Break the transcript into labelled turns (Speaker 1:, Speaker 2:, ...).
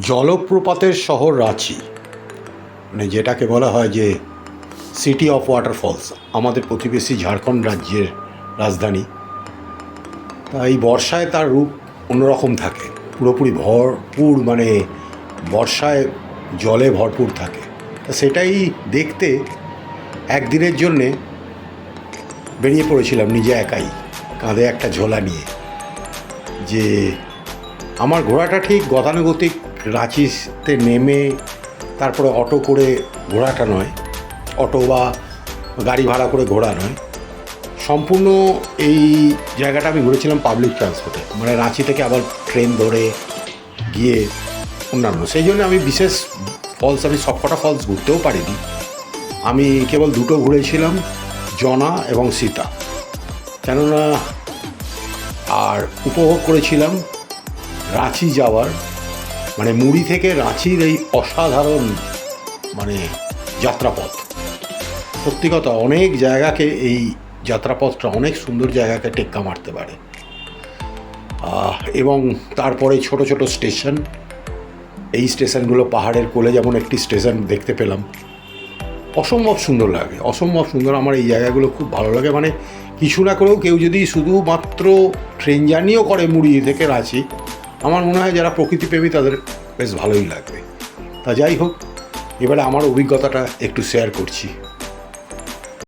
Speaker 1: জলপ্রপাতের শহর রাঁচি, মানে যেটাকে বলা হয় যে সিটি অফ ওয়াটারফলস, আমাদের প্রতিবেশী ঝাড়খণ্ড রাজ্যের রাজধানী। তাই বর্ষায় তার রূপ অন্যরকম থাকে, পুরোপুরি ভরপুর, মানে বর্ষায় জলে ভরপুর থাকে। তা সেটাই দেখতে একদিনের জন্যে বেরিয়ে পড়েছিলাম নিজে একাই, কাঁধে একটা ঝোলা নিয়ে। যে আমার ঘোরাটা ঠিক গতানুগতিক রাঁচিতে নেমে তারপরে অটো করে ঘোরাটা নয়, অটো বা গাড়ি ভাড়া করে ঘোরা নয়, সম্পূর্ণ এই জায়গাটা আমি ঘুরেছিলাম পাবলিক ট্রান্সপোর্টে, মানে রাঁচি থেকে আবার ট্রেন ধরে গিয়ে অন্যান্য। সেই জন্য আমি বিশেষ ফলস, আমি সবকটা ফলস ঘুরতেও পারিনি। আমি কেবল দুটো ঘুরেছিলাম, জনা এবং সীতা, কেননা আর উপভোগ করেছিলাম রাঁচি যাওয়ার, মানে মুড়ি থেকে রাঁচির এই অসাধারণ মানে যাত্রাপথ। সত্যি কথা, অনেক জায়গাকে এই যাত্রাপথটা অনেক সুন্দর জায়গাকে টেক্কা মারতে পারে। এবং তারপরে ছোট ছোট স্টেশন, এই স্টেশনগুলো পাহাড়ের কোলে যেমন একটি স্টেশন দেখতে পেলাম, অসম্ভব সুন্দর লাগে, অসম্ভব সুন্দর। আমার এই জায়গাগুলো খুব ভালো লাগে। মানে কিছু না করেও কেউ যদি শুধুমাত্র ট্রেন জার্নিও করে মুড়ি থেকে রাঁচি, আমার মনে হয় যারা প্রকৃতিপ্রেমী তাদের বেশ ভালোই লাগবে। তা যাই হোক, এবারে আমার অভিজ্ঞতাটা একটু শেয়ার করছি।